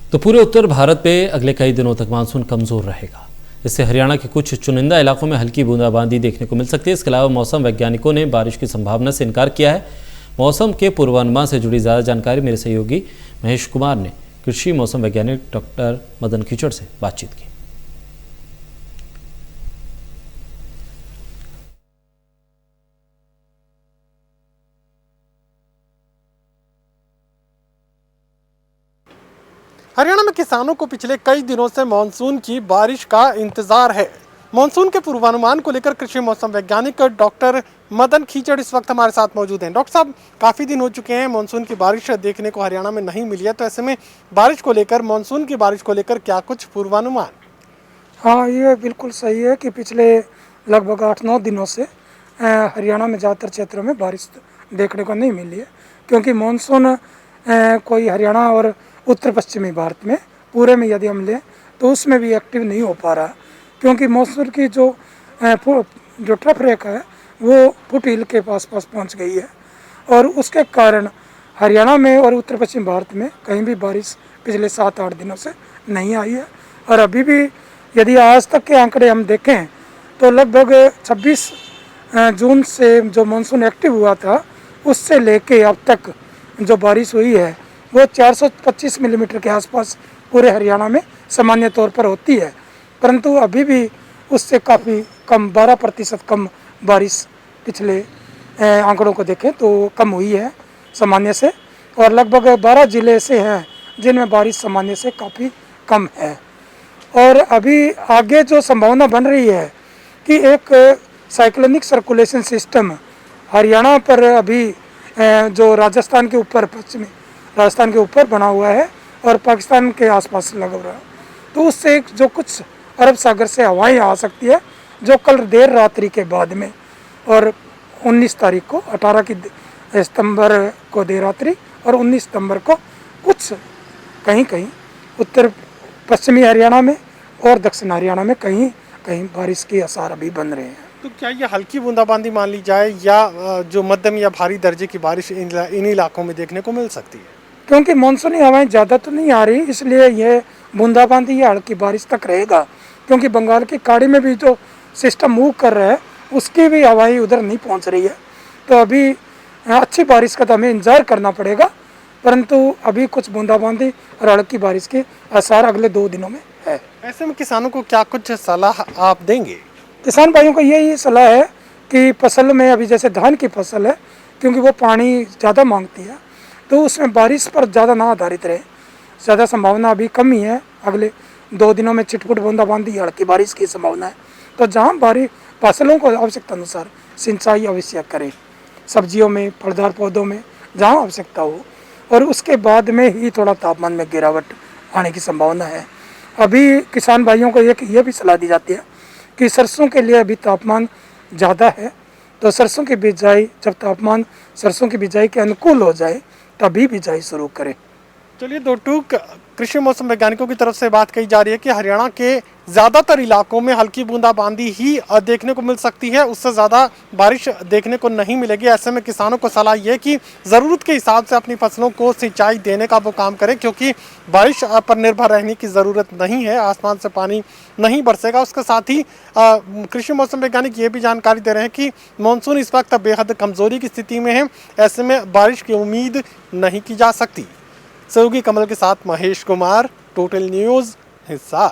तो पूरे उत्तर भारत पे अगले कई दिनों तक मानसून कमजोर रहेगा। इससे हरियाणा के कुछ चुनिंदा इलाकों में हल्की बूंदाबांदी देखने को मिल सकती है। इसके अलावा मौसम वैज्ञानिकों ने बारिश की संभावना से इनकार किया है। मौसम के पूर्वानुमान से जुड़ी ज़्यादा जानकारी मेरे सहयोगी महेश कुमार ने कृषि मौसम वैज्ञानिक डॉक्टर मदन खीचड़ से बातचीत की। हरियाणा में किसानों को पिछले कई दिनों से मानसून की बारिश का इंतजार है। मानसून के पूर्वानुमान को लेकर कृषि मौसम वैज्ञानिक डॉक्टर मदन खीचड़ इस वक्त हमारे साथ मौजूद हैं। डॉक्टर साहब, काफ़ी दिन हो चुके हैं मानसून की बारिश देखने को हरियाणा में नहीं मिली है, तो ऐसे में बारिश को लेकर, मानसून की बारिश को लेकर क्या कुछ पूर्वानुमान? हाँ, ये बिल्कुल सही है कि पिछले लगभग 8-9 दिनों से हरियाणा में ज़्यादातर क्षेत्रों में बारिश देखने को नहीं मिली है, क्योंकि मानसून कोई हरियाणा और उत्तर पश्चिमी भारत में पूरे में यदि हम लें तो उसमें भी एक्टिव नहीं हो पा रहा, क्योंकि मानसून की जो ट्रफ रेखा है वो फुट हिल के पास पहुंच गई है, और उसके कारण हरियाणा में और उत्तर पश्चिम भारत में कहीं भी बारिश पिछले 7-8 दिनों से नहीं आई है। और अभी भी यदि आज तक के आंकड़े हम देखें तो लगभग 26 जून से जो मानसून एक्टिव हुआ था उससे लेके अब तक जो बारिश हुई है वो 425 मिलीमीटर के आसपास पूरे हरियाणा में सामान्य तौर पर होती है, परंतु अभी भी उससे काफ़ी कम 12% कम बारिश पिछले आंकड़ों को देखें तो कम हुई है सामान्य से, और लगभग 12 जिले ऐसे हैं जिनमें बारिश सामान्य से काफ़ी कम है। और अभी आगे जो संभावना बन रही है कि एक साइक्लोनिक सर्कुलेशन सिस्टम हरियाणा पर अभी जो राजस्थान के ऊपर, पश्चिमी राजस्थान के ऊपर बना हुआ है और पाकिस्तान के आसपास लगा हुआ है, तो उससे जो कुछ अरब सागर से हवाएं आ सकती है जो कल देर रात्रि के बाद में, और 19 तारीख को 18 सितंबर को देर रात्रि और 19 सितंबर को कुछ कहीं कहीं उत्तर पश्चिमी हरियाणा में और दक्षिण हरियाणा में कहीं कहीं बारिश के आसार अभी बन रहे हैं। तो क्या ये हल्की बूंदाबांदी मान ली जाए या जो मध्यम या भारी दर्जे की बारिश इन इलाकों में देखने को मिल सकती है? क्योंकि मानसूनी हवाएं ज़्यादा तो नहीं आ रही, इसलिए ये बूंदाबांदी या हल्की बारिश तक रहेगा, क्योंकि बंगाल की खाड़ी में भी जो सिस्टम मूव कर रहा है उसकी भी हवाएं उधर नहीं पहुंच रही है, तो अभी अच्छी बारिश का तो हमें इंतजार करना पड़ेगा, परंतु अभी कुछ बूंदाबांदी और हल्की बारिश के आसार अगले 2 दिनों में है। ऐसे में किसानों को क्या कुछ सलाह आप देंगे? किसान भाइयों को यही सलाह है कि फसल में अभी जैसे धान की फसल है, क्योंकि वो पानी ज़्यादा मांगती है, तो उसमें बारिश पर ज़्यादा ना आधारित रहे। ज़्यादा संभावना अभी कम ही है, अगले 2 दिनों में छिटपुट बूंदाबांदी हल्की बारिश की संभावना है, तो जहाँ बारिश फसलों को आवश्यकता अनुसार सिंचाई आवश्यक करें, सब्जियों में, फलदार पौधों में जहाँ आवश्यकता हो, और उसके बाद में ही थोड़ा तापमान में गिरावट आने की संभावना है। अभी किसान भाइयों को ये भी सलाह दी जाती है कि सरसों के लिए अभी तापमान ज़्यादा है, तो सरसों की बिजाई जब तापमान सरसों की बिजाई के अनुकूल हो जाए तभी बिजाई शुरू करें। चलिए, 2 टूक कृषि मौसम वैज्ञानिकों की तरफ से बात कही जा रही है कि हरियाणा के ज़्यादातर इलाकों में हल्की बूंदाबांदी ही देखने को मिल सकती है, उससे ज़्यादा बारिश देखने को नहीं मिलेगी। ऐसे में किसानों को सलाह ये कि ज़रूरत के हिसाब से अपनी फसलों को सिंचाई देने का वो काम करें, क्योंकि बारिश पर निर्भर रहने की ज़रूरत नहीं है, आसमान से पानी नहीं बरसेगा। उसके साथ ही कृषि मौसम वैज्ञानिक ये भी जानकारी दे रहे हैं कि मानसून इस वक्त बेहद कमज़ोरी की स्थिति में है, ऐसे में बारिश की उम्मीद नहीं की जा सकती। सहयोगी कमल के साथ महेश कुमार, टोटल न्यूज़, हिसार।